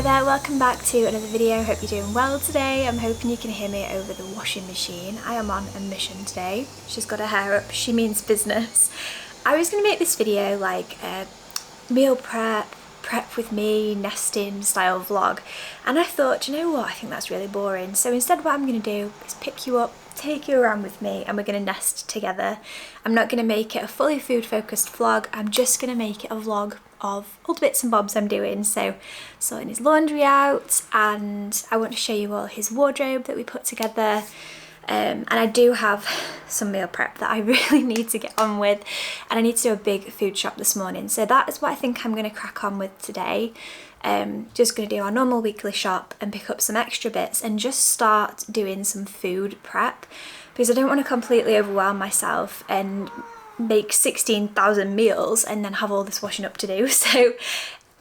there, welcome back to another video. Hope you're doing well today. I'm hoping you can hear me over the washing machine. I am on a mission today. She's got her hair up, she means business. I was going to make this video like a meal prep with me, nesting style vlog, and I thought, do you know what, I think that's really boring. So instead what I'm going to do is pick you up, take you around with me, and we're going to nest together. I'm not going to make it a fully food focused vlog, I'm just going to make it a vlog of all the bits and bobs I'm doing. So sorting his laundry out, and I want to show you all his wardrobe that we put together. And I do have some meal prep that I really need to get on with, and I need to do a big food shop this morning. So that is what I think I'm going to crack on with today. Just going to do our normal weekly shop and pick up some extra bits and just start doing some food prep, because I don't want to completely overwhelm myself and make 16,000 meals and then have all this washing up to do. So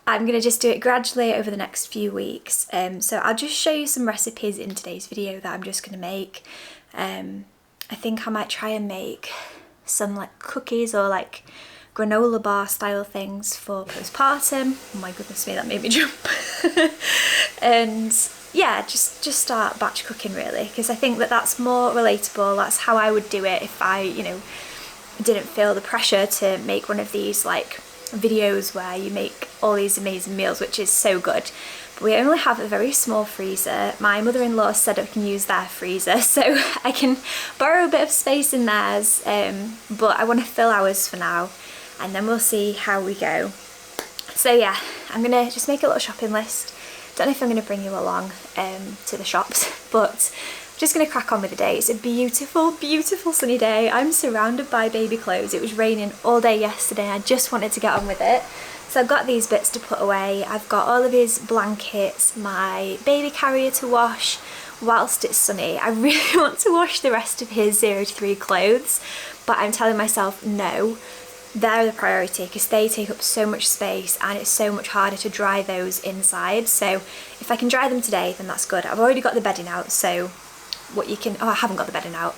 I'm going to just do it gradually over the next few weeks. So I'll just show you some recipes in today's video that I'm just going to make. I think I might try and make some like cookies or like granola bar style things for postpartum. Oh my goodness me, that made me jump. And yeah, just start batch cooking really, because I think that that's more relatable. That's how I would do it if I, didn't feel the pressure to make one of these like videos where you make all these amazing meals, which is so good. But we only have a very small freezer. My mother-in-law said I can use their freezer, so I can borrow a bit of space in theirs, but I want to fill ours for now, and then we'll see how we go. So yeah, I'm gonna just make a little shopping list. Don't know if I'm gonna bring you along to the shops, but just going to crack on with the day. It's a beautiful, beautiful sunny day. I'm surrounded by baby clothes. It was raining all day yesterday. I just wanted to get on with it. So I've got these bits to put away. I've got all of his blankets, my baby carrier to wash whilst it's sunny. I really want to wash the rest of his 0 to 3 clothes, but I'm telling myself no. They're the priority because they take up so much space and it's so much harder to dry those inside. So if I can dry them today, then that's good. I've already got the bedding out, so what you can, I haven't got the bedding out.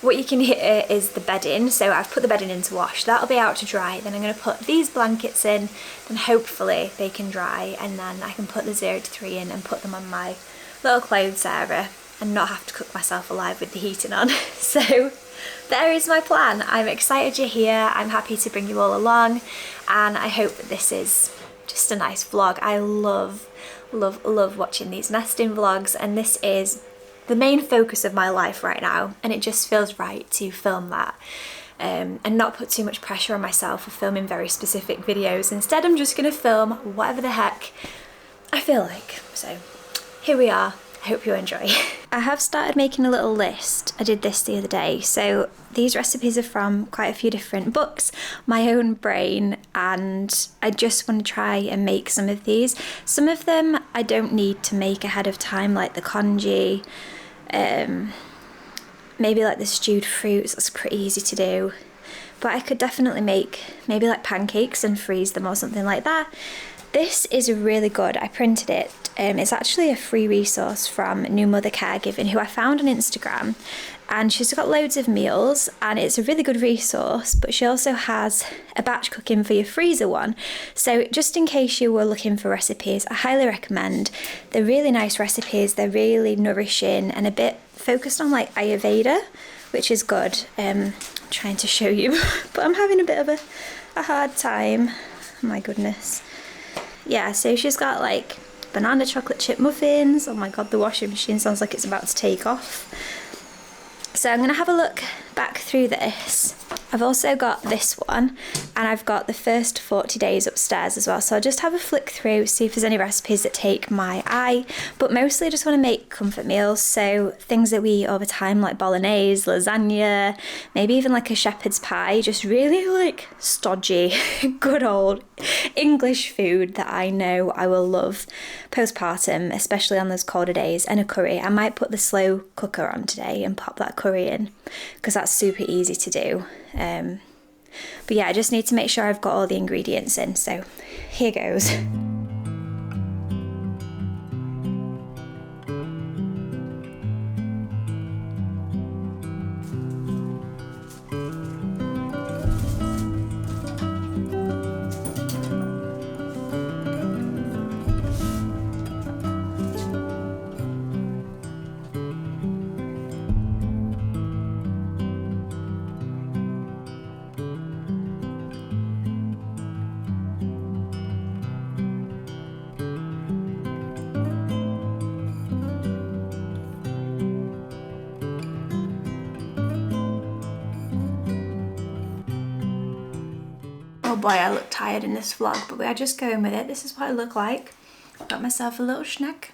What you can hear is the bedding, so I've put the bedding in to wash. That'll be out to dry. Then I'm going to put these blankets in, then hopefully they can dry, and then I can put the 0 to 3 in and put them on my little clothes area and not have to cook myself alive with the heating on. So there is my plan. I'm excited you're here. I'm happy to bring you all along, and I hope that this is just a nice vlog. I love watching these nesting vlogs, and this is the main focus of my life right now, and it just feels right to film that and not put too much pressure on myself for filming very specific videos. Instead, I'm just going to film whatever the heck I feel like. So here we are. I hope you enjoy. I have started making a little list. I did this the other day. So these recipes are from quite a few different books, my own brain, and I just want to try and make some of these. Some of them I don't need to make ahead of time, like the congee, maybe like the stewed fruits, that's pretty easy to do. But I could definitely make maybe like pancakes and freeze them or something like that. This is really good. I printed it. It's actually a free resource from New Mother Caregiving, who I found on Instagram, and she's got loads of meals and it's a really good resource, but she also has a batch cooking for your freezer one. So just in case you were looking for recipes, I highly recommend. They're really nice recipes, they're really nourishing and a bit focused on like Ayurveda, which is good. I'm trying to show you, but I'm having a bit of a hard time. Oh my goodness. Yeah, so she's got like banana chocolate chip muffins. Oh my god, the washing machine sounds like it's about to take off. So I'm going to have a look back through this. I've also got this one, and I've got the first 40 days upstairs as well. So I'll just have a flick through, see if there's any recipes that take my eye, but mostly I just want to make comfort meals. So things that we eat all the time, like bolognese, lasagna, maybe even like a shepherd's pie, just really like stodgy, good old English food that I know I will love postpartum, especially on those colder days, and a curry. I might put the slow cooker on today and pop that curry in, because that's super easy to do. But yeah, I just need to make sure I've got all the ingredients in, so here goes. Oh boy, I look tired in this vlog, but we are just going with it. This is what I look like. Got myself a little snack.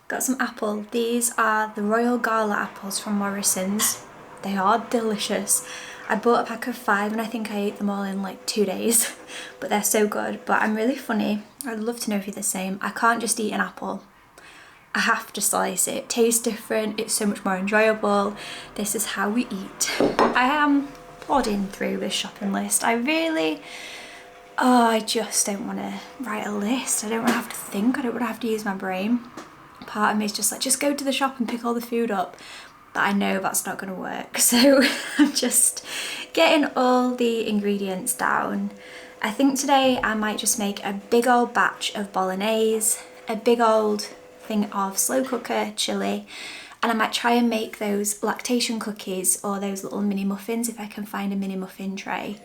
Got some apple. These are the Royal Gala apples from Morrison's. They are delicious. I bought a pack of 5 and I think I ate them all in like 2 days, but they're so good. But I'm really funny. I'd love to know if you're the same. I can't just eat an apple. I have to slice it. It tastes different. It's so much more enjoyable. This is how we eat. I am plodding through this shopping list. I just don't want to write a list. I don't want to have to think. I don't want to have to use my brain. Part of me is just like, just go to the shop and pick all the food up. But I know that's not going to work. So I'm just getting all the ingredients down. I think today I might just make a big old batch of bolognese, a big old thing of slow cooker chili, and I might try and make those lactation cookies or those little mini muffins if I can find a mini muffin tray.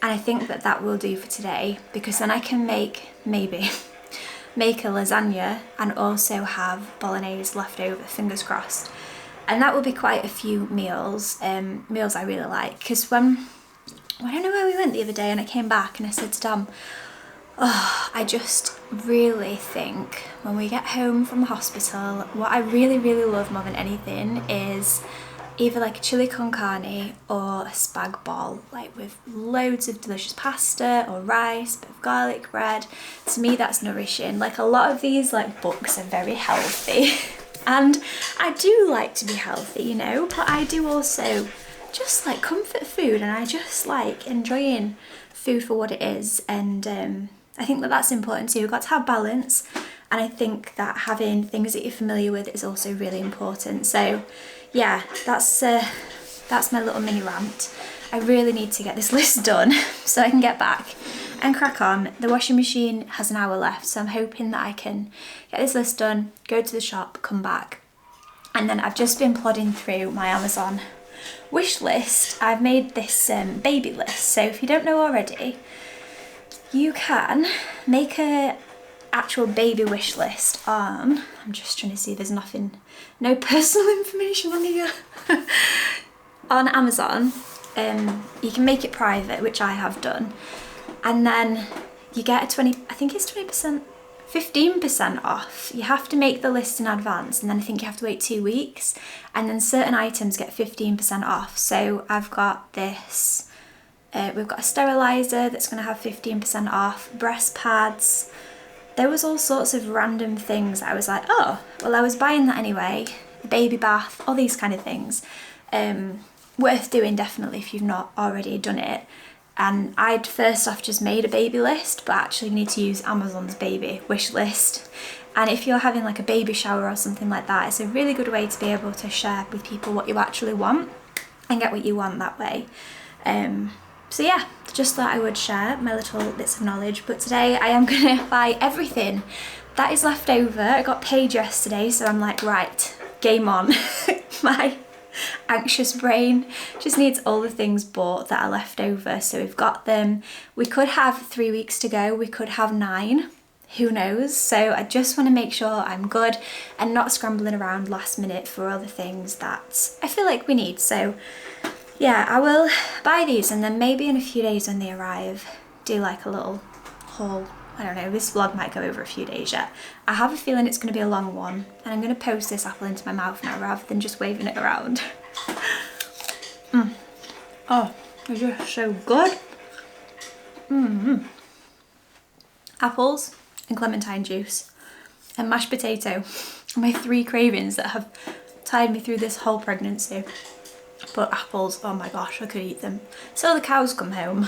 And I think that that will do for today, because then I can maybe make a lasagna and also have bolognese left over, fingers crossed. And that will be quite a few meals, meals I really like. Because I don't know where we went the other day, and I came back and I said to Dom, oh, I just really think when we get home from the hospital, what I really, really love more than anything is either like a chili con carne or a spag bol, like with loads of delicious pasta or rice, a bit of garlic bread. To me, that's nourishing. Like, a lot of these like books are very healthy and I do like to be healthy, you know, but I do also just like comfort food, and I just like enjoying food for what it is. And I think that that's important too. You've got to have balance, and I think that having things that you're familiar with is also really important. So yeah, that's my little mini rant. I really need to get this list done so I can get back and crack on. The washing machine has an hour left, so I'm hoping that I can get this list done, go to the shop, come back. And then I've just been plodding through my Amazon wish list. I've made this baby list, so if you don't know already, you can make a actual baby wish list on, I'm just trying to see there's no personal information on here, on Amazon. You can make it private, which I have done, and then you get a 15% off. You have to make the list in advance, and then I think you have to wait 2 weeks, and then certain items get 15% off. So I've got this, we've got a sterilizer that's going to have 15% off, breast pads. There was all sorts of random things that I was like, oh, well, I was buying that anyway. A baby bath, all these kind of things. Worth doing definitely if you've not already done it. And I'd first off just made a baby list, but actually need to use Amazon's baby wish list. And if you're having like a baby shower or something like that, it's a really good way to be able to share with people what you actually want and get what you want that way. So yeah, just thought I would share my little bits of knowledge. But today I am going to buy everything that is left over. I got paid yesterday, so I'm like, right, game on. My anxious brain just needs all the things bought that are left over. So we've got them. We could have 3 weeks to go. We could have 9. Who knows? So I just want to make sure I'm good and not scrambling around last minute for all the things that I feel like we need. So yeah, I will buy these, and then maybe in a few days when they arrive, do like a little haul. I don't know, this vlog might go over a few days yet. I have a feeling it's going to be a long one, and I'm going to post this apple into my mouth now rather than just waving it around. Oh, they're just so good. Apples and clementine juice and mashed potato are my 3 cravings that have tied me through this whole pregnancy. But apples, oh my gosh, I could eat them. So the cows come home.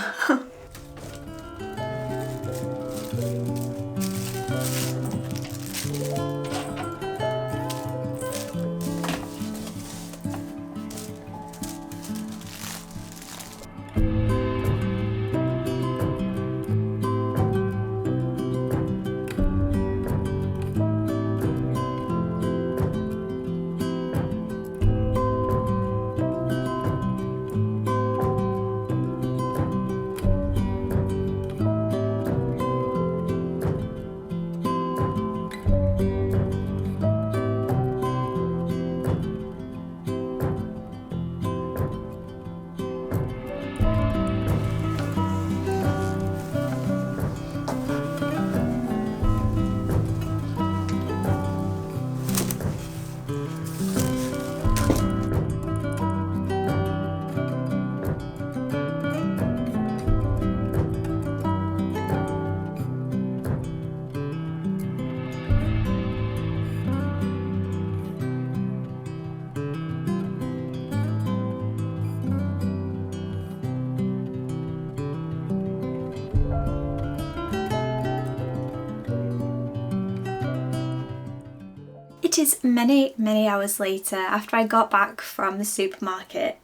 It is many, many hours later after I got back from the supermarket.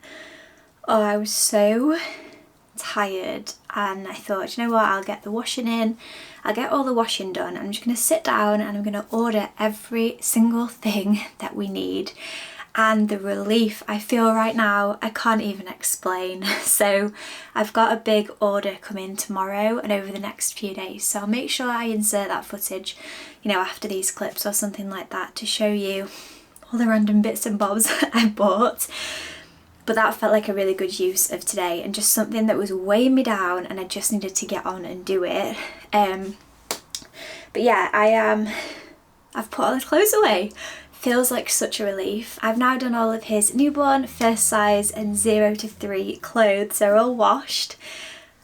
Oh, I was so tired, and I thought, you know what, I'll get the washing in, I'll get all the washing done. I'm just going to sit down and I'm going to order every single thing that we need. And the relief I feel right now, I can't even explain. So I've got a big order coming tomorrow and over the next few days, so I'll make sure I insert that footage, you know, after these clips or something like that, to show you all the random bits and bobs I bought. But that felt like a really good use of today, and just something that was weighing me down and I just needed to get on and do it. But yeah, I've put all the clothes away. Feels like such a relief. I've now done all of his newborn, first size and 0 to 3 clothes. They're all washed,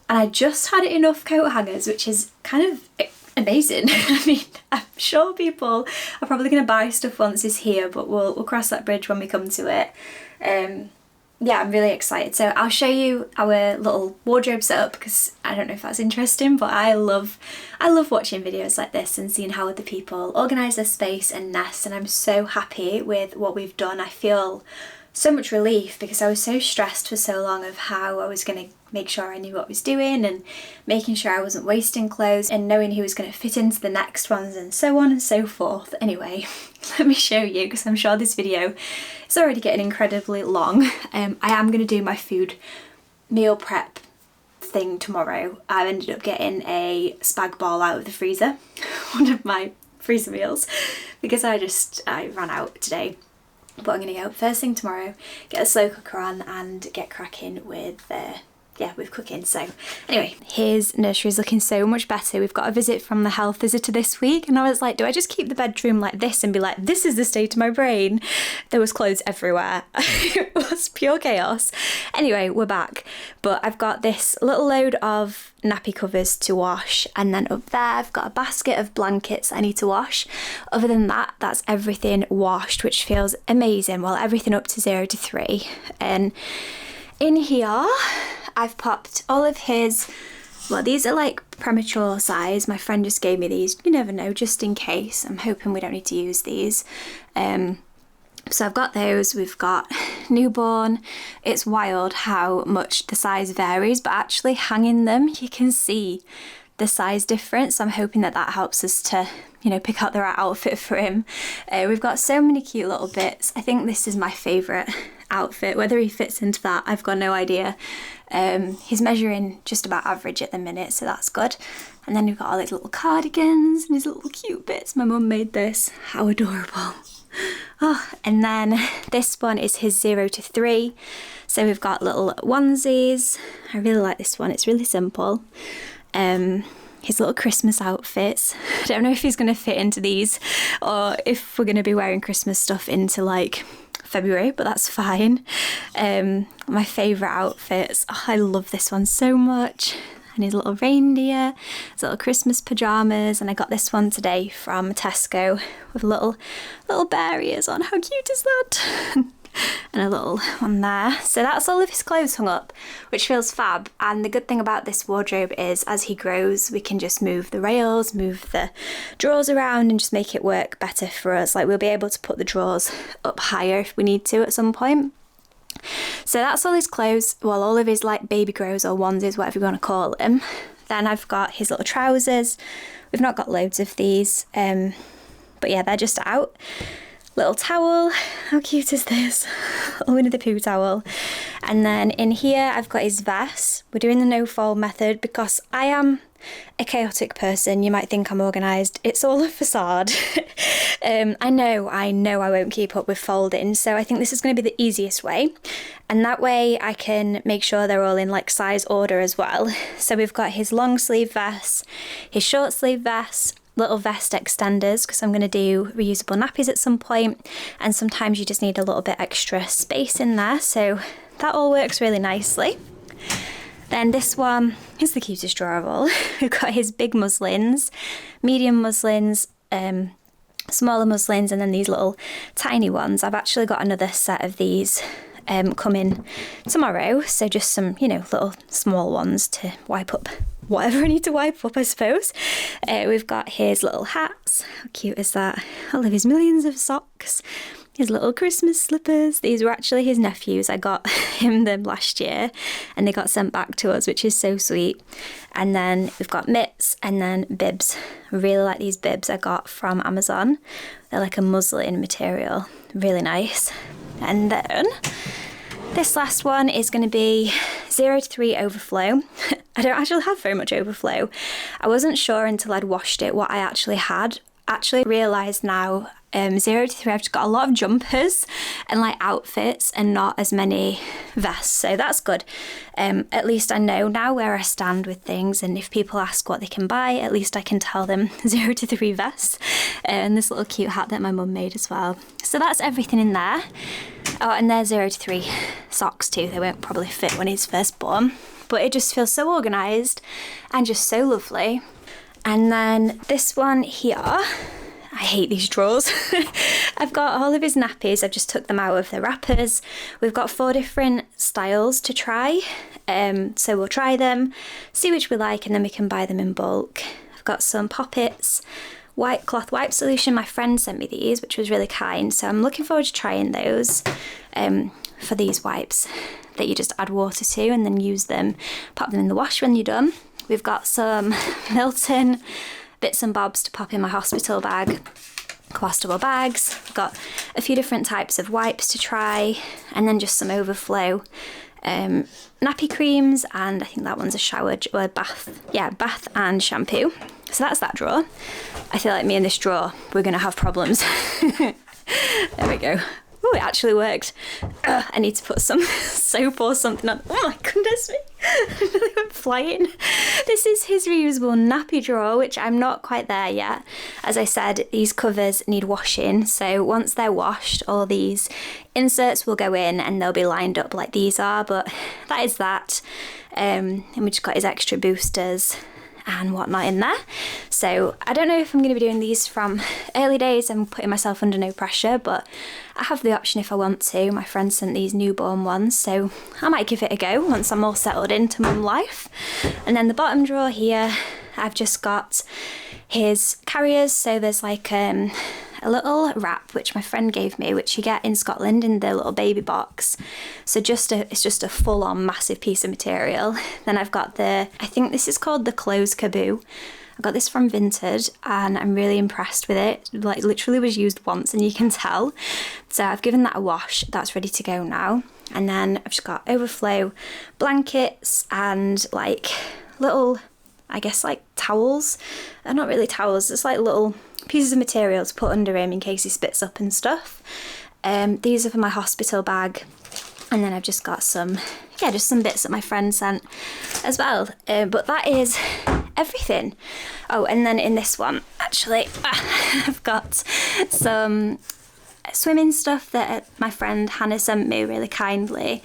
and I just had enough coat hangers, which is kind of amazing. I mean, I'm sure people are probably going to buy stuff once it's here, but we'll cross that bridge when we come to it. Yeah, I'm really excited. So I'll show you our little wardrobe setup, because I don't know if that's interesting, but I love watching videos like this and seeing how other people organise their space and nest, and I'm so happy with what we've done. I feel so much relief because I was so stressed for so long of how I was going to make sure I knew what I was doing and making sure I wasn't wasting clothes and knowing who was going to fit into the next ones and so on and so forth. Anyway, let me show you, because I'm sure this video is already getting incredibly long. I am going to do my food meal prep thing tomorrow. I ended up getting a spag bol out of the freezer, one of my freezer meals, because I ran out today. But I'm going to go first thing tomorrow, get a slow cooker on and get cracking with cooking. So anyway, his nursery is looking so much better. We've got a visit from the health visitor this week, and I was like, do I just keep the bedroom like this and be like, this is the state of my brain? There was clothes everywhere. It was pure chaos. Anyway, we're back, but I've got this little load of nappy covers to wash, and then up there I've got a basket of blankets I need to wash. Other than that, that's everything washed, which feels amazing. Well, everything up to 0 to 3. And in here I've popped all of his, well, these are like premature size. My friend just gave me these, you never know, just in case. I'm hoping we don't need to use these. So I've got those. We've got newborn. It's wild how much the size varies, but actually hanging them, you can see the size difference. So I'm hoping that that helps us to, you know, pick out the right outfit for him. We've got so many cute little bits. I think this is my favourite outfit. Whether he fits into that, I've got no idea. He's measuring just about average at the minute, so that's good. And then we've got all these little cardigans and his little cute bits. My mum made this. How adorable. Oh, and then this one is his 0 to 3. So we've got little onesies. I really like this one. It's really simple. His little Christmas outfits. I don't know if he's going to fit into these or if we're going to be wearing Christmas stuff into like February, but that's fine. My favourite outfits. Oh, I love this one so much. And his little reindeer, his little Christmas pyjamas, and I got this one today from Tesco with little bear ears on. How cute is that? And a little one there. So that's all of his clothes hung up, which feels fab. And the good thing about this wardrobe is as he grows, we can just move the rails, move the drawers around and just make it work better for us. Like, we'll be able to put the drawers up higher if we need to at some point. So that's all his clothes, well, all of his like baby grows or onesies, whatever you want to call them. Then I've got his little trousers. We've not got loads of these, but yeah, they're just out. Little towel, how cute is this? A Winnie the Pooh towel. And then in here I've got his vest. We're doing the no fold method because I am a chaotic person. You might think I'm organised. It's all a facade. I know I won't keep up with folding, so I think this is going to be the easiest way. And that way I can make sure they're all in like size order as well. So we've got his long sleeve vest, his short sleeve vest, little vest extenders, because I'm going to do reusable nappies at some point, and sometimes you just need a little bit extra space in there, so that all works really nicely. Then this one is the cutest drawer of all. We've got his big muslins, medium muslins, smaller muslins, and then these little tiny ones. I've actually got another set of these coming tomorrow, so just some, you know, little small ones to wipe up whatever I need to wipe up, I suppose. We've got his little hats. How cute is that? All of his millions of socks. His little Christmas slippers. These were actually his nephews. I got him them last year and they got sent back to us, which is so sweet. And then we've got mitts and then bibs. I really like these bibs I got from Amazon. They're like a muslin material, really nice. And then this last one is going to be 0 to 3 overflow. I don't actually have very much overflow. I wasn't sure until I'd washed it what I actually had. Actually realised now 0 to 3 I've just got a lot of jumpers and like outfits and not as many vests, so that's good. At least I know now where I stand with things, and if people ask what they can buy, at least I can tell them 0 to 3 vests. And this little cute hat that my mum made as well. So that's everything in there. Oh, and there's 0 to 3 socks too. They won't probably fit when he's first born, but it just feels so organised and just so lovely. And then this one here, I hate these drawers. I've got all of his nappies. I've just took them out of the wrappers. We've got 4 different styles to try. So we'll try them, see which we like, and then we can buy them in bulk. I've got some Poppets white cloth wipe solution. My friend sent me these, which was really kind. So I'm looking forward to trying those for these wipes that you just add water to and then use them, pop them in the wash when you're done. We've got some Milton bits and bobs to pop in my hospital bag, compostable bags. We've got a few different types of wipes to try, and then just some overflow nappy creams, and I think that one's a shower or bath. Yeah, bath and shampoo. So that's that drawer. I feel like me and this drawer, we're gonna have problems. There we go. Oh, it actually worked. I need to put some soap or something on. Oh my goodness me. I nearly went flying. This is his reusable nappy drawer, which I'm not quite there yet. As I said, these covers need washing. So once they're washed, all these inserts will go in and they'll be lined up like these are. But that is that. And we just got his extra boosters and whatnot in there. So I don't know if I'm going to be doing these from early days. I'm putting myself under no pressure, but I have the option if I want to. My friend sent these newborn ones, so I might give it a go once I'm all settled into mum life. And then the bottom drawer here, I've just got his carriers. So there's like a little wrap which my friend gave me, which you get in Scotland in the little baby box. So it's just a full-on massive piece of material. Then I've got I think this is called the Clothes Caboo. I got this from Vinted and I'm really impressed with it. Like literally was used once and you can tell. So I've given that a wash. That's ready to go now. And then I've just got overflow blankets and like little, I guess like towels. They're not really towels, it's like little pieces of material to put under him in case he spits up and stuff. These are for my hospital bag. And then I've just got some bits that my friend sent as well. But that is everything. Oh, and then in this one, actually, I've got some swimming stuff that my friend Hannah sent me really kindly.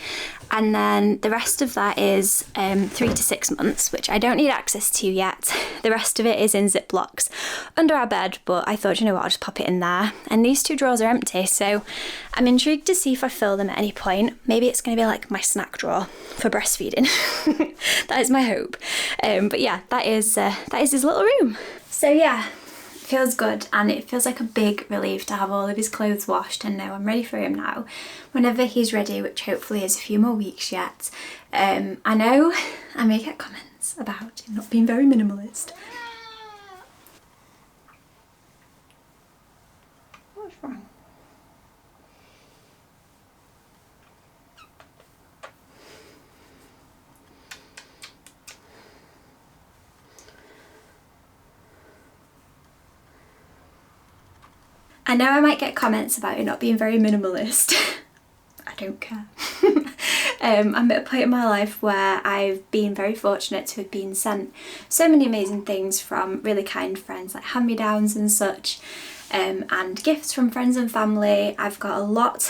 And then the rest of that is 3 to 6 months, which I don't need access to yet. The rest of it is in Ziplocs under our bed, but I thought, you know what, I'll just pop it in there. And these 2 drawers are empty, so I'm intrigued to see if I fill them at any point. Maybe it's going to be like my snack drawer for breastfeeding. That is my hope. But yeah, that is his little room. So yeah. Feels good, and it feels like a big relief to have all of his clothes washed and know I'm ready for him now whenever he's ready, which hopefully is a few more weeks yet. I know I may get comments about him not being very minimalist. What's wrong? I know I might get comments about it not being very minimalist. I don't care. I'm at a point in my life where I've been very fortunate to have been sent so many amazing things from really kind friends, like hand-me-downs and such, and gifts from friends and family. I've got a lot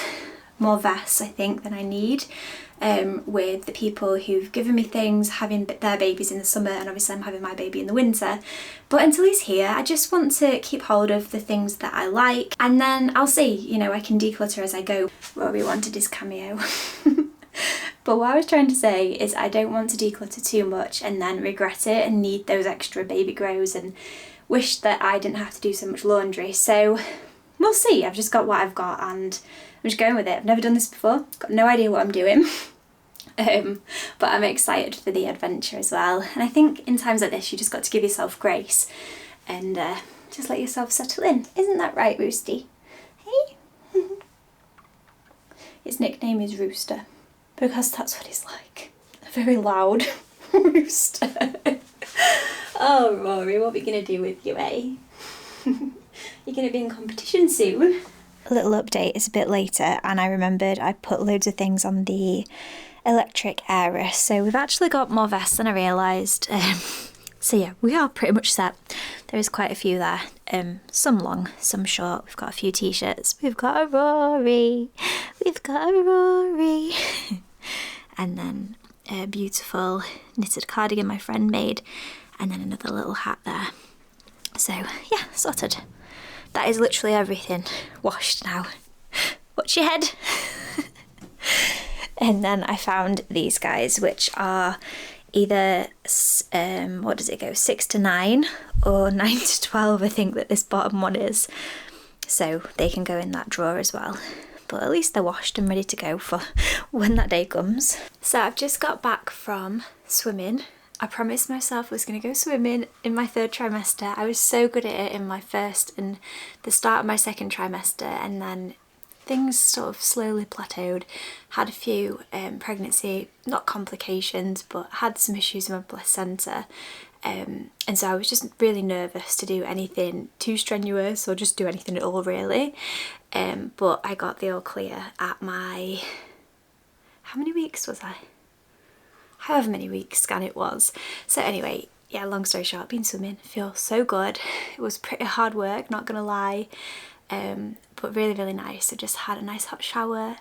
more vests, I think, than I need. With the people who've given me things, having their babies in the summer, and obviously I'm having my baby in the winter. But until he's here, I just want to keep hold of the things that I like, and then I'll see, you know, I can declutter as I go. What we wanted is Cameo. But what I was trying to say is I don't want to declutter too much and then regret it and need those extra baby grows and wish that I didn't have to do so much laundry. So we'll see. I've just got what I've got and I'm just going with it. I've never done this before, got no idea what I'm doing. But I'm excited for the adventure as well. And I think in times like this, you just got to give yourself grace and just let yourself settle in. Isn't that right, Roosty? Hey? His nickname is Rooster because that's what he's like. A very loud rooster. Oh, Rory, what are we going to do with you, eh? You're going to be in competition soon. A little update, it's a bit later and I remembered I put loads of things on the electric airers. So we've actually got more vests than I realised. So yeah, we are pretty much set. There is quite a few there. Some long, some short. We've got a few t-shirts. We've got a Rory. We've got a Rory. And then a beautiful knitted cardigan my friend made. And then another little hat there. So yeah, sorted. That is literally everything washed now. Watch your head. And then I found these guys, which are either, what does it go, 6 to 9 or 9 to 12, I think that this bottom one is. So they can go in that drawer as well. But at least they're washed and ready to go for when that day comes. So I've just got back from swimming. I promised myself I was going to go swimming in my 3rd trimester. I was so good at it in my 1st and the start of my 2nd trimester, and then things sort of slowly plateaued. Had a few pregnancy, not complications, but had some issues with my placenta. And so I was just really nervous to do anything too strenuous or just do anything at all really. But I got the all clear at my, how many weeks was I? However many weeks scan it was. So anyway, yeah, long story short, been swimming, feel so good. It was pretty hard work, not gonna lie, but really, really nice. I just had a nice hot shower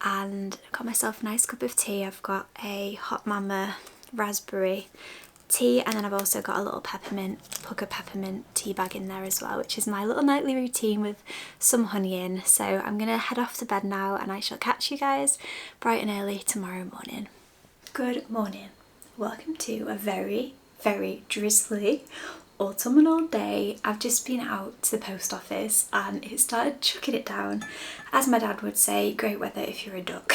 and got myself a nice cup of tea. I've got a Hot Mama raspberry tea, and then I've also got a little Pucker peppermint tea bag in there as well, which is my little nightly routine with some honey in. So I'm gonna head off to bed now and I shall catch you guys bright and early tomorrow morning. Good morning. Welcome to a very, very drizzly autumnal day. I've just been out to the post office and it started chucking it down. As my dad would say, great weather if you're a duck.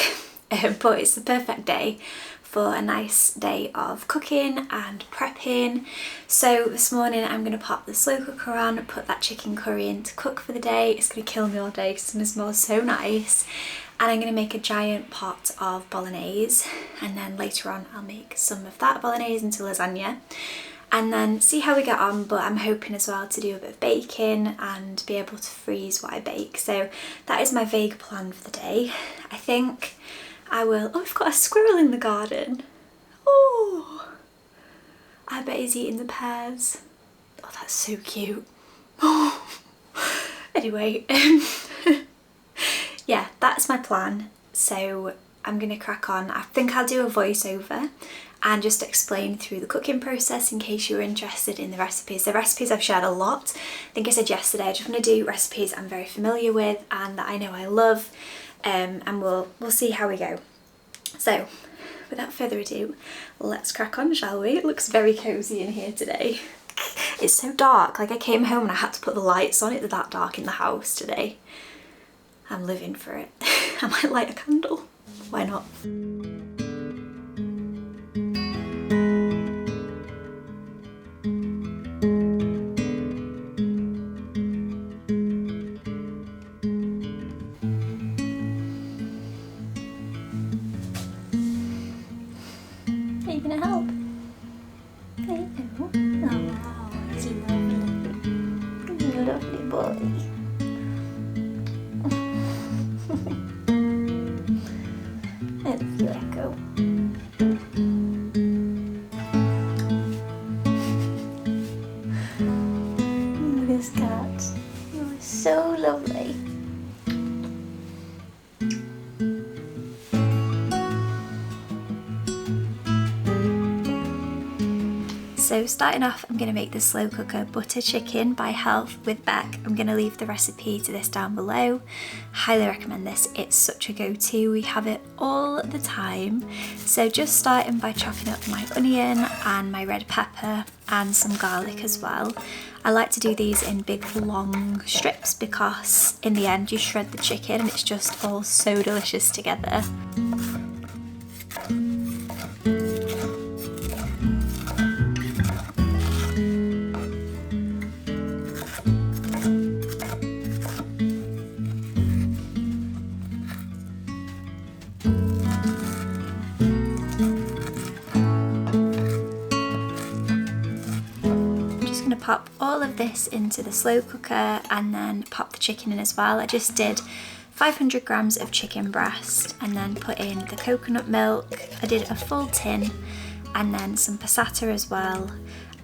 But it's the perfect day for a nice day of cooking and prepping. So this morning I'm going to pop the slow cooker on, put that chicken curry in to cook for the day. It's going to kill me all day because it smells so nice. And I'm going to make a giant pot of bolognese, and then later on I'll make some of that bolognese into lasagna and then see how we get on. But I'm hoping as well to do a bit of baking and be able to freeze what I bake. So that is my vague plan for the day. I think I will, oh, we've got a squirrel in the garden. Oh, I bet he's eating the pears. Oh, that's so cute. Oh. Anyway, yeah, that's my plan. So I'm gonna crack on. I think I'll do a voiceover and just explain through the cooking process in case you're interested in the recipes. The recipes I've shared a lot. I think I said yesterday, I just want to do recipes I'm very familiar with and that I know I love, and we'll see how we go. So without further ado, let's crack on, shall we? It looks very cozy in here today. It's so dark, like I came home and I had to put the lights on. It's that dark in the house today. I'm living for it. I might light a candle. Why not? Are you gonna help? Hello. Oh, he's lovely. He's a lovely boy. I love you, Echo. Look at this cat. Oh, it's so lovely. So So starting off, I'm going to make the slow cooker butter chicken by Health with Beck. I'm going to leave the recipe to this down below. Highly recommend this, it's such a go-to, we have it all the time. So just starting by chopping up my onion and my red pepper and some garlic as well. I like to do these in big long strips because in the end you shred the chicken and it's just all so delicious together. Pop all of this into the slow cooker and then pop the chicken in as well. I just did 500 grams of chicken breast and then put in the coconut milk. I did a full tin and then some passata as well.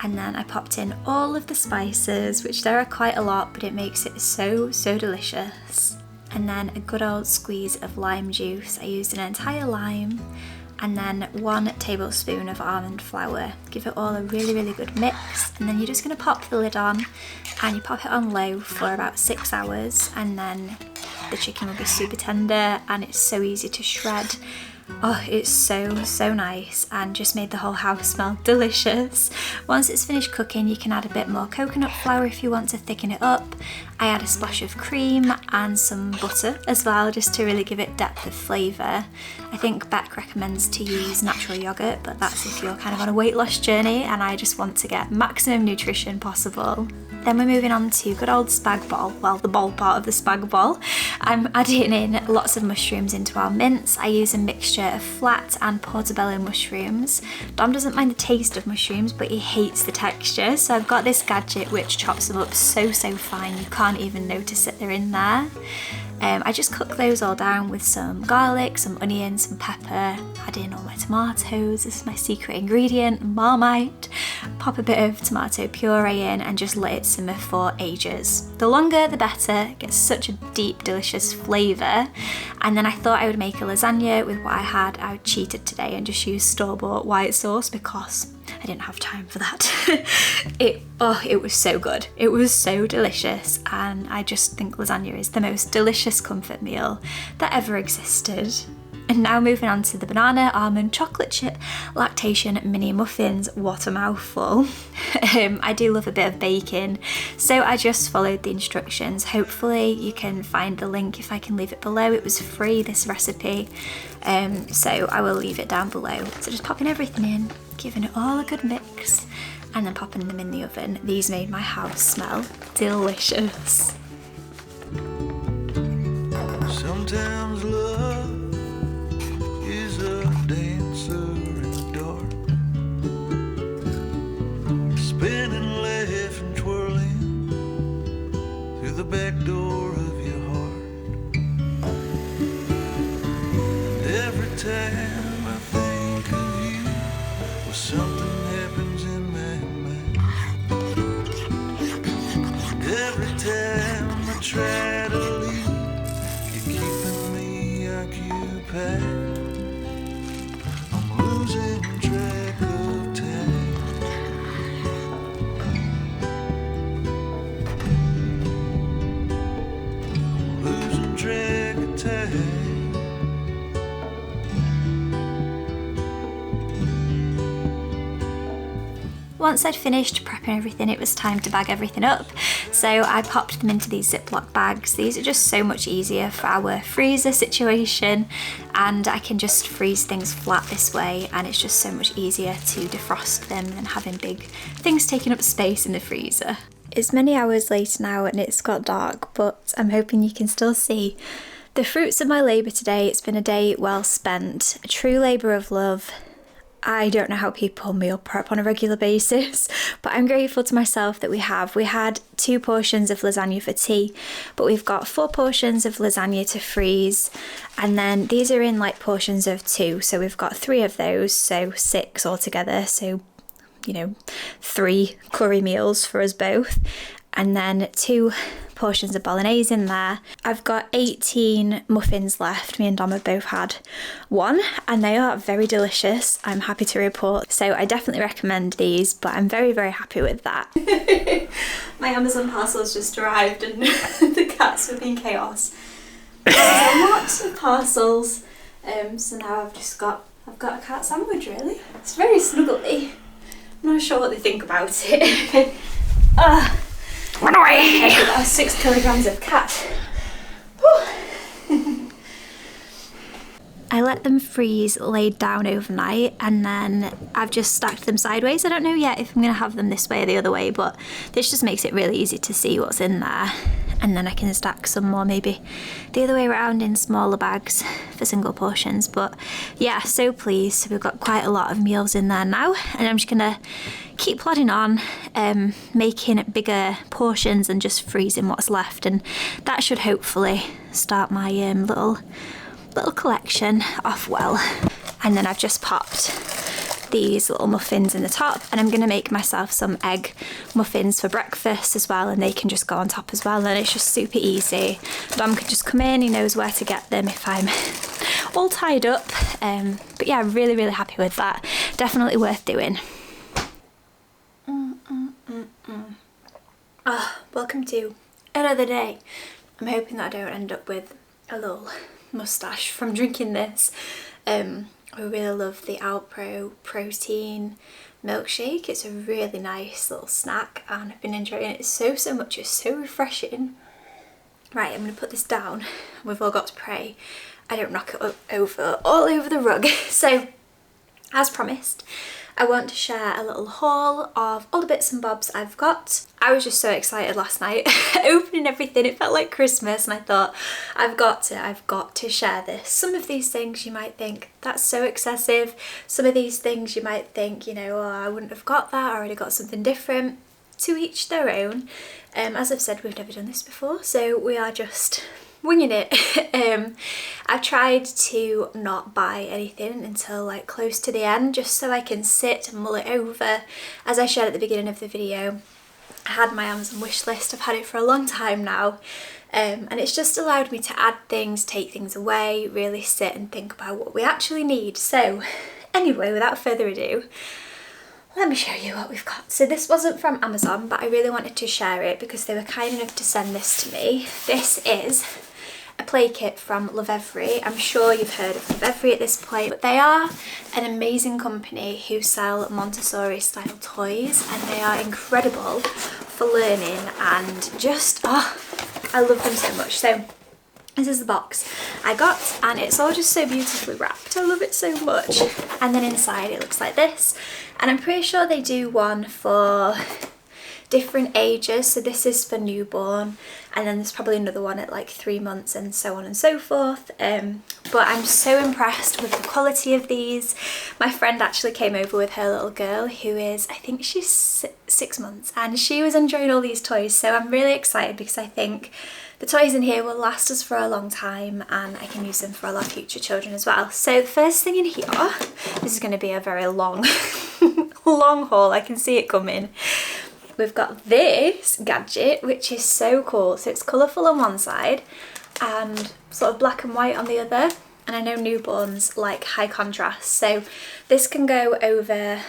And then I popped in all of the spices, which there are quite a lot, but it makes it so delicious. And then a good old squeeze of lime juice. I used an entire lime. And then 1 tablespoon of almond flour. Give it all a really good mix, and then you're just going to pop the lid on and you pop it on low for about 6 hours, and then the chicken will be super tender and it's so easy to shred. Oh, it's so nice and just made the whole house smell delicious. Once it's finished cooking, you can add a bit more coconut flour if you want to thicken it up. I add a splash of cream and some butter as well, just to really give it depth of flavour. I think Beck recommends to use natural yogurt, but that's if you're kind of on a weight loss journey and I just want to get maximum nutrition possible. Then we're moving on to good old spag bol, well, the bol part of the spag bol. I'm adding in lots of mushrooms into our mince. I use a mixture of flat and portobello mushrooms. Dom doesn't mind the taste of mushrooms, but he hates the texture, so I've got this gadget which chops them up so fine you can't even notice that they're in there. I just cook those all down with some garlic, some onion, some pepper, add in all my tomatoes, this is my secret ingredient, Marmite, pop a bit of tomato puree in and just let it simmer for ages. The longer the better, it gets such a deep, delicious flavour. And then I thought I would make a lasagna with what I had. I cheated today and just used store-bought white sauce because I didn't have time for that. It was so good. It was so delicious, and I just think lasagna is the most delicious comfort meal that ever existed. And now moving on to the banana almond chocolate chip lactation mini muffins. What a mouthful. I do love a bit of baking, so I just followed the instructions. Hopefully you can find the link if I can leave it below. It was free, this recipe, so I will leave it down below. So just popping everything in, giving it all a good mix, and then popping them in the oven. These made my house smell delicious. Sometimes love is a dancer in the dark, spinning, laughing, twirling through the back door of your heart. And every time I think of you, well, something happens in my mind. Every time I try to leave, you're keeping me occupied. I'm losing track of time. I'm losing track of time. Once I'd finished prepping everything, it was time to bag everything up. So I popped them into these Ziploc bags. These are just so much easier for our freezer situation, and I can just freeze things flat this way, and it's just so much easier to defrost them than having big things taking up space in the freezer. It's many hours later now and it's got dark, but I'm hoping you can still see the fruits of my labour today. It's been a day well spent, a true labour of love. I don't know how people meal prep on a regular basis, but I'm grateful to myself that we had 2 portions of lasagna for tea, but we've got 4 portions of lasagna to freeze, and then these are in like portions of 2, so we've got 3 of those, so 6 altogether, so 3 curry meals for us both, and then 2 portions of bolognese in there. I've got 18 muffins left. Me and Dom have both had one and they are very delicious, I'm happy to report. So I definitely recommend these, but I'm very, very happy with that. My Amazon parcel's just arrived and the cats have been chaos. Lots of parcels. So now I've got a cat sandwich really. It's very snuggly. I'm not sure what they think about it. Run away! That was 6 kilograms of cat. I let them freeze laid down overnight and then I've just stacked them sideways. I don't know yet if I'm going to have them this way or the other way, but this just makes it really easy to see what's in there. And then I can stack some more maybe the other way around in smaller bags for single portions. But yeah, so pleased. We've got quite a lot of meals in there now and I'm just gonna keep plodding on, making bigger portions and just freezing what's left, and that should hopefully start my little collection off well. And then I've just popped these little muffins in the top and I'm gonna make myself some egg muffins for breakfast as well, and they can just go on top as well, and it's just super easy. Dom can just come in, he knows where to get them if I'm all tied up. But yeah, really, really happy with that. Definitely worth doing. Welcome to another day. I'm hoping that I don't end up with a little moustache from drinking this. I really love the Alpro protein milkshake. It's a really nice little snack and I've been enjoying it so much. It's so refreshing. Right, I'm going to put this down. We've all got to pray I don't knock it over all over the rug. So, as promised, I want to share a little haul of all the bits and bobs I've got. I was just so excited last night opening everything. It felt like Christmas and I thought I've got to share this. Some of these things you might think that's so excessive. Some of these things you might think, you know, oh, I wouldn't have got that, I already got something different. To each their own. As I've said, we've never done this before, so we are just winging it. I've tried to not buy anything until like close to the end, just so I can sit and mull it over. As I shared at the beginning of the video, I had my Amazon wish list. I've had it for a long time now, and it's just allowed me to add things, take things away, really sit and think about what we actually need. So anyway, without further ado, let me show you what we've got. So this wasn't from Amazon, but I really wanted to share it because they were kind enough to send this to me. This is a play kit from Lovevery. I'm sure you've heard of Lovevery at this point, but they are an amazing company who sell Montessori style toys and they are incredible for learning and just, I love them so much. So this is the box I got and it's all just so beautifully wrapped. I love it so much. And then inside it looks like this. And I'm pretty sure they do one for different ages. So this is for newborn and then there's probably another one at like 3 months and so on and so forth. But I'm so impressed with the quality of these. My friend actually came over with her little girl who is, I think she's 6 months, and she was enjoying all these toys. So I'm really excited because I think the toys in here will last us for a long time and I can use them for all our future children as well. So the first thing in here, this is going to be a very long, long haul, I can see it coming. We've got this gadget, which is so cool. So it's colourful on one side and sort of black and white on the other. And I know newborns like high contrast. So this can go over,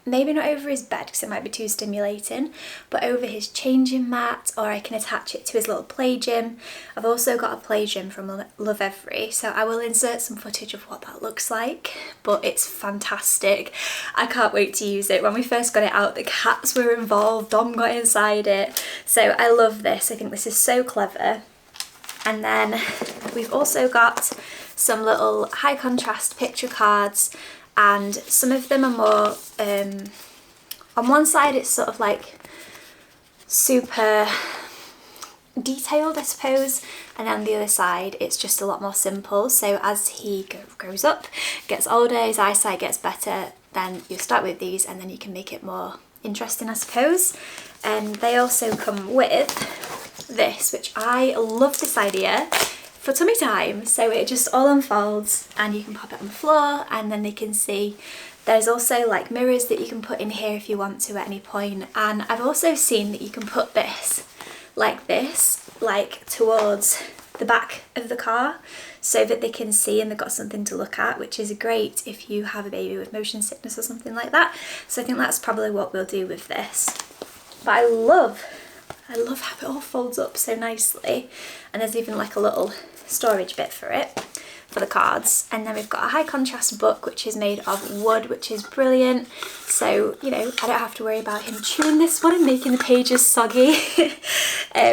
maybe not over his bed because it might be too stimulating, but over his changing mat, or I can attach it to his little play gym. I've also got a play gym from Lovevery, so I will insert some footage of what that looks like, but it's fantastic. I can't wait to use it. When we first got it out, the cats were involved, Dom got inside it, so I love this. I think this is so clever. And then we've also got some little high contrast picture cards, and some of them are more, on one side it's sort of like super detailed, I suppose, and then on the other side it's just a lot more simple. So as he grows up, gets older, his eyesight gets better, then you start with these and then you can make it more interesting, I suppose. And they also come with this, which I love this idea, for tummy time. So it just all unfolds and you can pop it on the floor and then they can see. There's also like mirrors that you can put in here if you want to at any point. And I've also seen that you can put this like this, like towards the back of the car so that they can see and they've got something to look at, which is great if you have a baby with motion sickness or something like that. So I think that's probably what we'll do with this. But I love how it all folds up so nicely, and there's even like a little storage bit for it, for the cards. And then we've got a high contrast book which is made of wood, which is brilliant, so you know I don't have to worry about him chewing this one and making the pages soggy.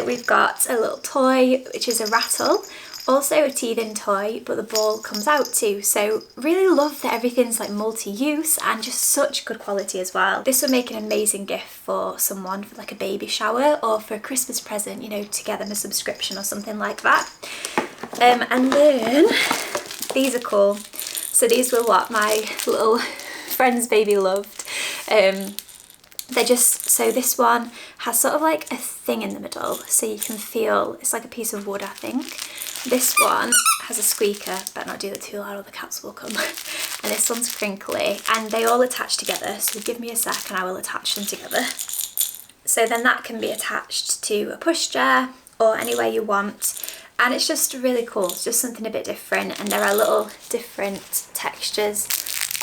We've got a little toy which is a rattle, also a teething toy, but the ball comes out too, so really love that everything's like multi-use and just such good quality as well. This would make an amazing gift for someone for like a baby shower or for a Christmas present, you know, to get them a subscription or something like that. And then these are cool. So these were what my little friend's baby loved. They're just, so this one has sort of like a thing in the middle so you can feel, it's like a piece of wood I think. This one has a squeaker, better not do that too loud or the cats will come. And this one's crinkly, and they all attach together, so give me a sec and I will attach them together. So then that can be attached to a pushchair or anywhere you want. And it's just really cool, it's just something a bit different, and there are little different textures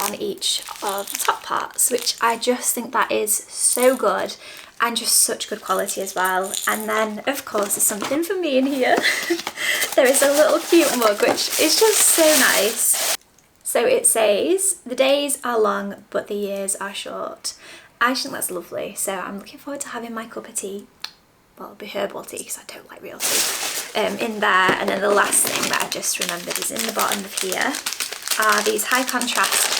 on each of the top parts, which I just think that is so good and just such good quality as well. And then of course there's something for me in here. There is a little cute mug which is just so nice. So it says, "The days are long but the years are short." I just think that's lovely, so I'm looking forward to having my cup of tea, well it'll be herbal tea because I don't like real tea, in there. And then the last thing that I just remembered is in the bottom of here are these high contrast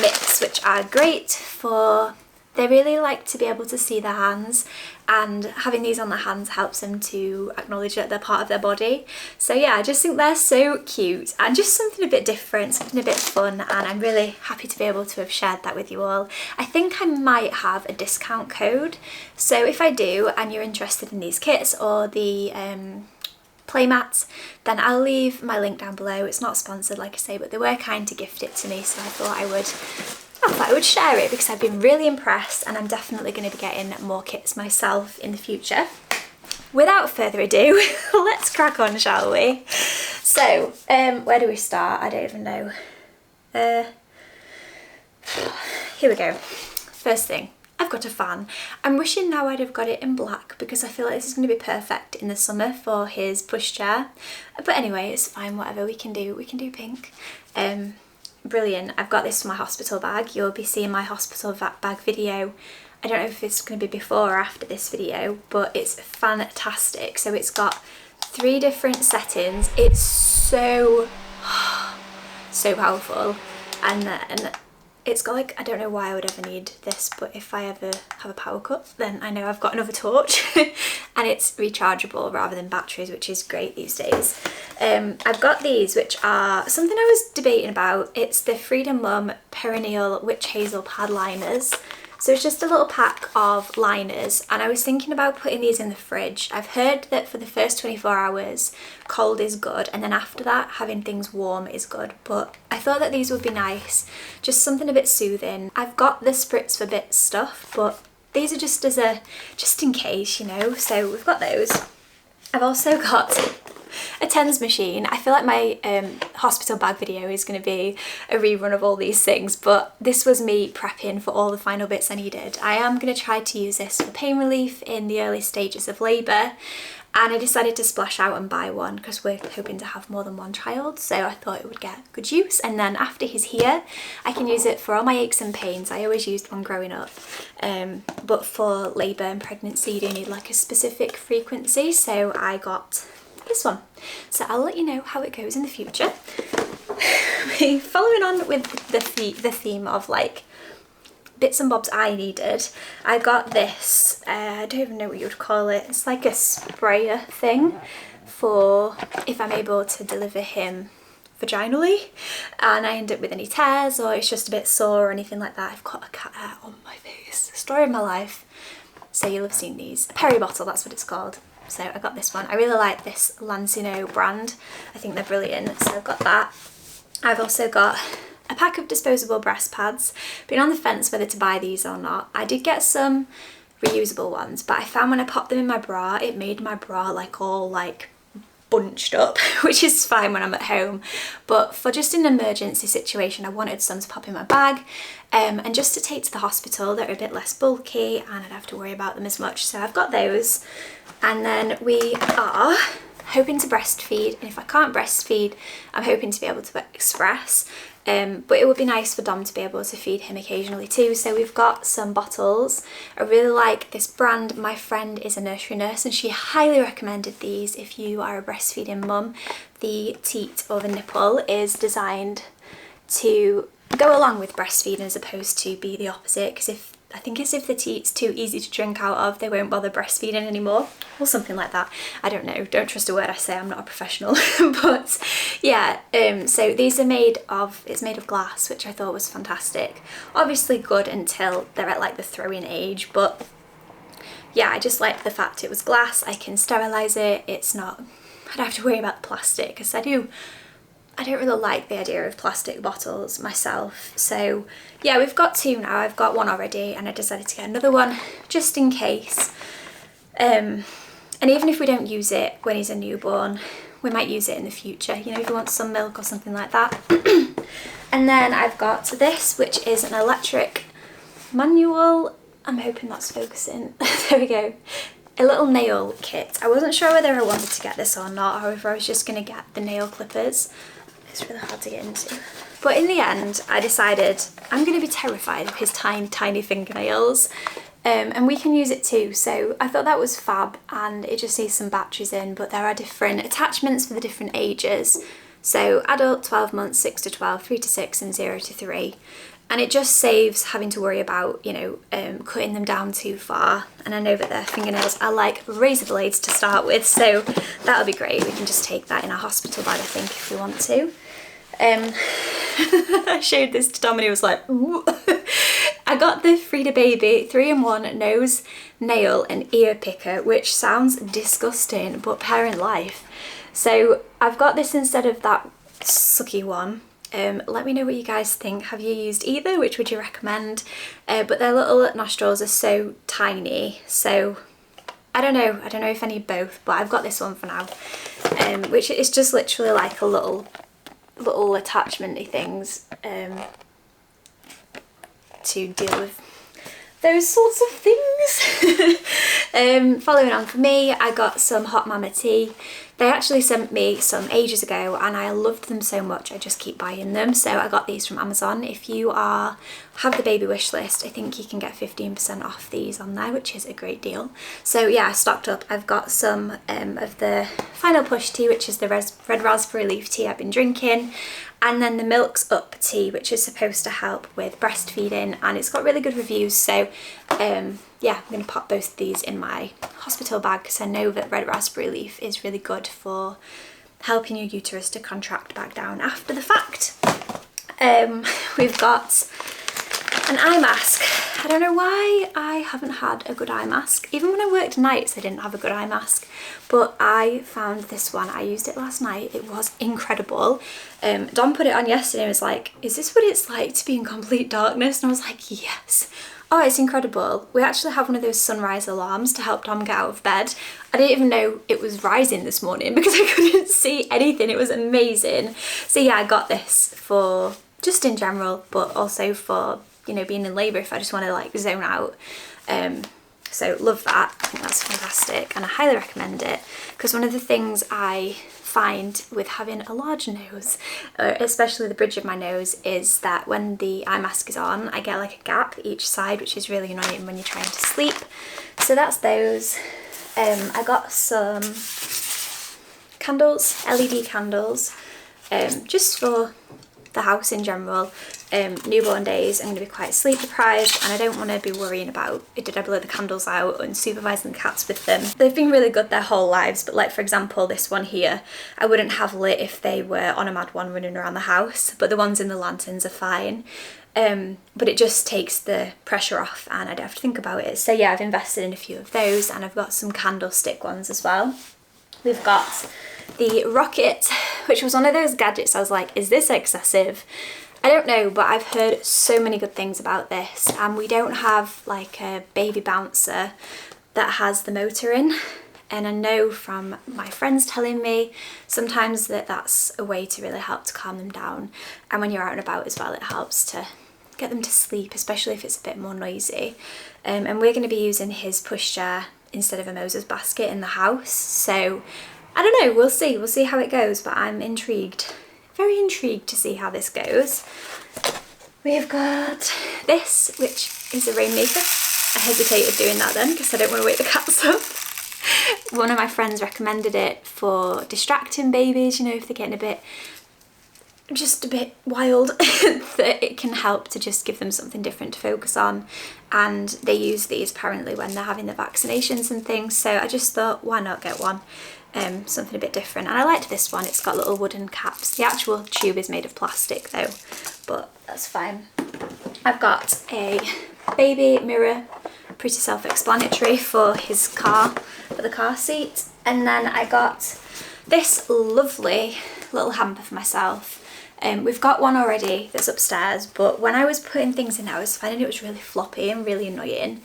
mitts, which are great for, they really like to be able to see their hands, and having these on their hands helps them to acknowledge that they're part of their body. So yeah, I just think they're so cute and just something a bit different, something a bit fun, and I'm really happy to be able to have shared that with you all. I think I might have a discount code, so if I do and you're interested in these kits or the playmats, then I'll leave my link down below. It's not sponsored like I say, but they were kind to gift it to me, so I thought I would share it because I've been really impressed, and I'm definitely going to be getting more kits myself in the future. Without further ado, let's crack on, shall we? So, where do we start? I don't even know. Here we go. First thing, I've got a fan. I'm wishing now I'd have got it in black because I feel like this is going to be perfect in the summer for his pushchair. But anyway, it's fine, whatever, we can do pink. Brilliant. I've got this for my hospital bag. You'll be seeing my hospital bag video. I don't know if it's going to be before or after this video, but it's fantastic. So it's got 3 different settings. It's so powerful. And then it's got like, I don't know why I would ever need this, but if I ever have a power cut, then I know I've got another torch. And it's rechargeable rather than batteries, which is great these days. I've got these, which are something I was debating about. It's the Freedom Mum Perennial Witch Hazel Pad Liners. So it's just a little pack of liners, and I was thinking about putting these in the fridge. I've heard that for the first 24 hours, cold is good, and then after that, having things warm is good. But I thought that these would be nice, just something a bit soothing. I've got the Spritz for Bits stuff, but these are just as a, just in case, you know, so we've got those. I've also got a TENS machine. I feel like my hospital bag video is going to be a rerun of all these things, but this was me prepping for all the final bits I needed. I am going to try to use this for pain relief in the early stages of labour, and I decided to splash out and buy one because we're hoping to have more than one child, so I thought it would get good use. And then after he's here, I can use it for all my aches and pains. I always used one growing up, but for labour and pregnancy you do need like a specific frequency, so I got this one. So I'll let you know how it goes in the future. Following on with the theme of like bits and bobs I needed, I got this, I don't even know what you would call it, it's like a sprayer thing for if I'm able to deliver him vaginally and I end up with any tears or it's just a bit sore or anything like that. I've got a cat hair on my face, story of my life. So you'll have seen these. Peri bottle, that's what it's called. So I got this one. I really like this Lancino brand. I think they're brilliant. So I've got that. I've also got a pack of disposable breast pads. Been on the fence whether to buy these or not. I did get some reusable ones, but I found when I popped them in my bra, it made my bra like all like bunched up, which is fine when I'm at home, but for just an emergency situation I wanted some to pop in my bag, and just to take to the hospital. They're a bit less bulky and I'd have to worry about them as much, so I've got those. And then we are hoping to breastfeed, and if I can't breastfeed I'm hoping to be able to express, but it would be nice for Dom to be able to feed him occasionally too. So we've got some bottles. I really like this brand. My friend is a nursery nurse and she highly recommended these if you are a breastfeeding mum. The teat or the nipple is designed to go along with breastfeeding as opposed to be the opposite, because I think it's if the teat's too easy to drink out of, they won't bother breastfeeding anymore, or something like that. I don't know, don't trust a word I say, I'm not a professional. But yeah, so these are it's made of glass, which I thought was fantastic. Obviously good until they're at like the throwing age, but yeah, I just like the fact it was glass. I can sterilise it, it's not, I don't have to worry about the plastic, because I don't really like the idea of plastic bottles myself. So yeah, we've got two now. I've got one already and I decided to get another one just in case. And even if we don't use it when he's a newborn, we might use it in the future, you know, if he wants some milk or something like that. And then I've got this, which is an electric manual. I'm hoping that's focusing. There we go. A little nail kit. I wasn't sure whether I wanted to get this or not, however I was just going to get the nail clippers. It's really hard to get into. But in the end, I decided I'm going to be terrified of his tiny, tiny fingernails. And we can use it too. So I thought that was fab, and it just needs some batteries in, but there are different attachments for the different ages. So adult 12 months, 6 to 12, 3 to 6 and 0 to 3. And it just saves having to worry about, you know, cutting them down too far. And I know that their fingernails are like razor blades to start with, so that'll be great. We can just take that in our hospital bag, I think, if we want to. I showed this to Dom and he was like, ooh. I got the Frida Baby 3-in-1 nose, nail and ear picker, which sounds disgusting, but parent life. So I've got this instead of that sucky one. Let me know what you guys think. Have you used either? Which would you recommend? But their little nostrils are so tiny, so I don't know if I need both, but I've got this one for now, which is just literally like a little attachment-y things to deal with those sorts of things. Following on for me, I got some hot mama tea. They actually sent me some ages ago and I loved them so much I just keep buying them. So I got these from Amazon. If you have the baby wish list, I think you can get 15% off these on there, which is a great deal. So yeah, I stocked up. I've got some of the Final Push tea, which is the red raspberry leaf tea I've been drinking. And then the Milk's Up tea, which is supposed to help with breastfeeding, and it's got really good reviews. So yeah, I'm going to pop both of these in my hospital bag because I know that red raspberry leaf is really good for helping your uterus to contract back down after the fact. We've got an eye mask. I don't know why I haven't had a good eye mask. Even when I worked nights I didn't have a good eye mask, but I found this one. I used it last night. It was incredible. Dom put it on yesterday and was like, is this what it's like to be in complete darkness? And I was like, yes. Oh, it's incredible. We actually have one of those sunrise alarms to help Dom get out of bed. I didn't even know it was rising this morning because I couldn't see anything. It was amazing. So yeah, I got this for just in general, but also for, you know, being in labour if I just want to like zone out. So love that. I think that's fantastic and I highly recommend it, because one of the things I find with having a large nose, especially the bridge of my nose, is that when the eye mask is on I get like a gap each side, which is really annoying when you're trying to sleep. So that's those. I got some candles, LED candles, just for the house in general. Newborn days I'm going to be quite sleep deprived and I don't want to be worrying about did I blow the candles out and supervising the cats with them. They've been really good their whole lives, but like for example this one here I wouldn't have lit if they were on a mad one running around the house, but the ones in the lanterns are fine. But it just takes the pressure off and I don't have to think about it. So yeah, I've invested in a few of those and I've got some candlestick ones as well. We've got the rocket, which was one of those gadgets I was like, is this excessive? I don't know, but I've heard so many good things about this, and we don't have like a baby bouncer that has the motor in. And I know from my friends telling me sometimes that that's a way to really help to calm them down. And when you're out and about as well, it helps to get them to sleep, especially if it's a bit more noisy. And we're going to be using his pushchair instead of a Moses basket in the house. So I don't know, we'll see how it goes, but I'm intrigued, very intrigued to see how this goes. We've got this, which is a rainmaker. I hesitated doing that then because I don't want to wake the cats up. One of my friends recommended it for distracting babies, you know, if they're getting just a bit wild, that it can help to just give them something different to focus on. And they use these apparently when they're having the vaccinations and things, so I just thought, why not get one? Something a bit different. And I liked this one, it's got little wooden caps. The actual tube is made of plastic though, but that's fine. I've got a baby mirror, pretty self-explanatory, for his car, for the car seat. And then I got this lovely little hamper for myself. We've got one already that's upstairs, but when I was putting things in, I was finding it was really floppy and really annoying,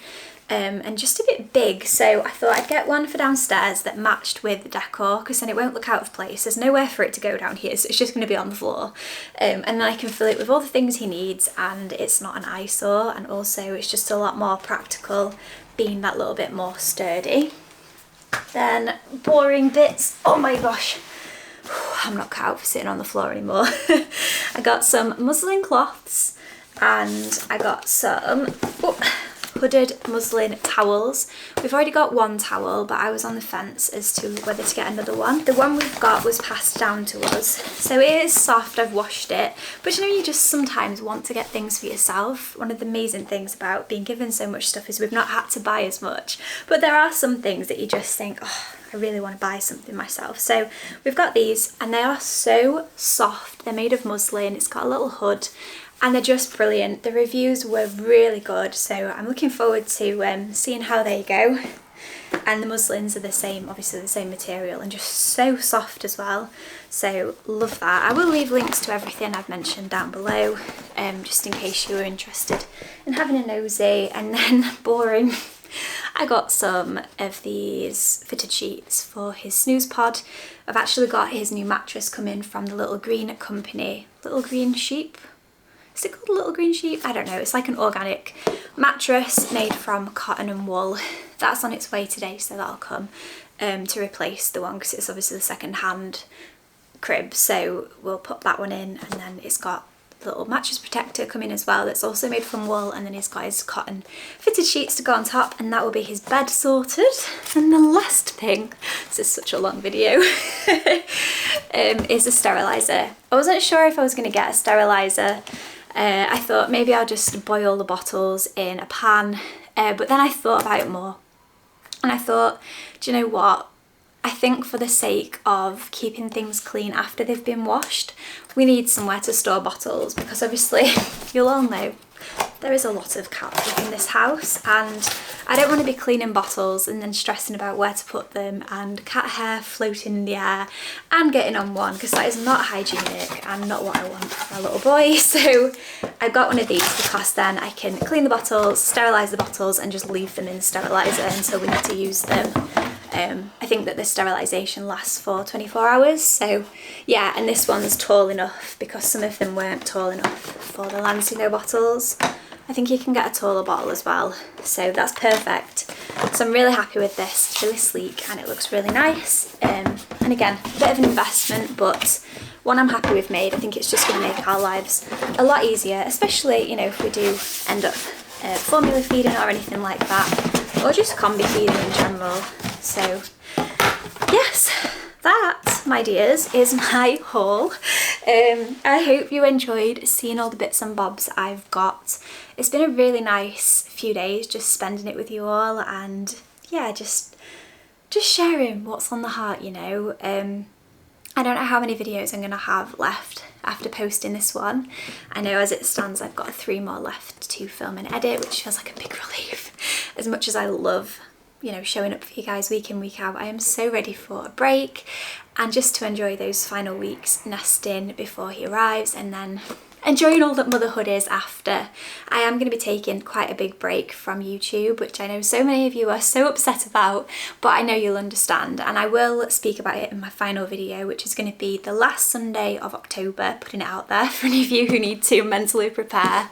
and just a bit big. So I thought I'd get one for downstairs that matched with the decor, because then it won't look out of place. There's nowhere for it to go down here, so it's just going to be on the floor. And then I can fill it with all the things he needs, and it's not an eyesore, and also it's just a lot more practical, being that little bit more sturdy. Then boring bits, oh my gosh. I'm not cut out for sitting on the floor anymore. I got some muslin cloths, and I got some hooded muslin towels. We've already got one towel, but I was on the fence as to whether to get another one. The one we've got was passed down to us, so it is soft. I've washed it, but you know, you just sometimes want to get things for yourself. One of the amazing things about being given so much stuff is we've not had to buy as much, but there are some things that you just think, oh, I really want to buy something myself. So we've got these, and they are so soft. They're made of muslin, it's got a little hood, and they're just brilliant. The reviews were really good, so I'm looking forward to seeing how they go. And the muslins are the same, obviously the same material, and just so soft as well. So love that. I will leave links to everything I've mentioned down below, just in case you were interested in having a nosy. And then boring, I got some of these fitted sheets for his snooze pod. I've actually got his new mattress coming from the Little Green company. Little Green Sheep? Is it called Little Green Sheep? I don't know. It's like an organic mattress made from cotton and wool. That's on its way today, so that'll come to replace the one, because it's obviously the second-hand crib. So we'll put that one in, and then it's got a little mattress protector coming as well that's also made from wool, and then he's got his cotton fitted sheets to go on top, and that will be his bed sorted. And the last thing, this is such a long video, is a steriliser. I wasn't sure if I was going to get a steriliser. I thought maybe I'll just boil the bottles in a pan, but then I thought about it more, and I thought, do you know what? I think for the sake of keeping things clean after they've been washed, we need somewhere to store bottles, because obviously you'll all know there is a lot of cat food in this house, and I don't want to be cleaning bottles and then stressing about where to put them, and cat hair floating in the air and getting on one, because that is not hygienic and not what I want for a little boy. So I got one of these because then I can clean the bottles, sterilise the bottles, and just leave them in the steriliser until we need to use them. I think that the sterilisation lasts for 24 hours, so yeah, and this one's tall enough, because some of them weren't tall enough for the Lancino bottles. I think you can get a taller bottle as well, so that's perfect. So I'm really happy with this. It's really sleek and it looks really nice, and again, a bit of an investment, but one I'm happy we've made. I think it's just going to make our lives a lot easier, especially, you know, if we do end up formula feeding or anything like that, or just combi feeding in general. So yes, that, my dears, is my haul. I hope you enjoyed seeing all the bits and bobs I've got. It's been a really nice few days just spending it with you all, and yeah, just sharing what's on the heart, you know. I don't know how many videos I'm going to have left after posting this one. I know as it stands I've got 3 more left to film and edit, which feels like a big relief. As much as I love, you know, showing up for you guys week in, week out, I am so ready for a break and just to enjoy those final weeks nesting before he arrives, and then enjoying all that motherhood is after. I am going to be taking quite a big break from YouTube, which I know so many of you are so upset about, but I know you'll understand, and I will speak about it in my final video, which is going to be the last Sunday of October, putting it out there for any of you who need to mentally prepare.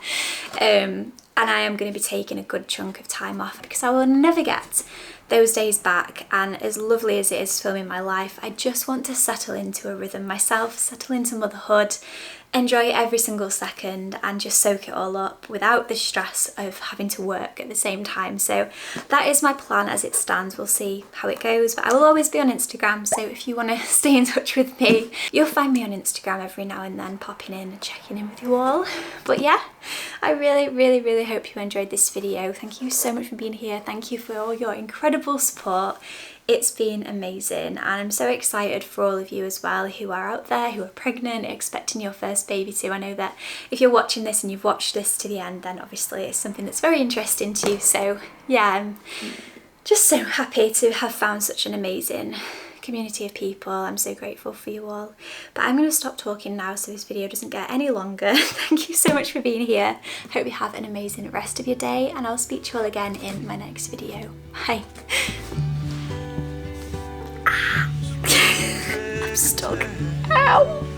And I am going to be taking a good chunk of time off because I will never get those days back, and as lovely as it is filming my life, I just want to settle into a rhythm myself, settle into motherhood, enjoy every single second and just soak it all up without the stress of having to work at the same time. So that is my plan as it stands. We'll see how it goes, but I will always be on Instagram, so if you want to stay in touch with me, you'll find me on Instagram every now and then, popping in and checking in with you all. But yeah, I really hope you enjoyed this video. Thank you so much for being here. Thank you for all your incredible support. It's been amazing, and I'm so excited for all of you as well who are out there, who are pregnant, expecting your first baby too. I know that if you're watching this and you've watched this to the end, then obviously it's something that's very interesting to you. So yeah, I'm just so happy to have found such an amazing community of people. I'm so grateful for you all. But I'm going to stop talking now so this video doesn't get any longer. Thank you so much for being here. Hope you have an amazing rest of your day, and I'll speak to you all again in my next video. Bye. I'm stuck. Ow!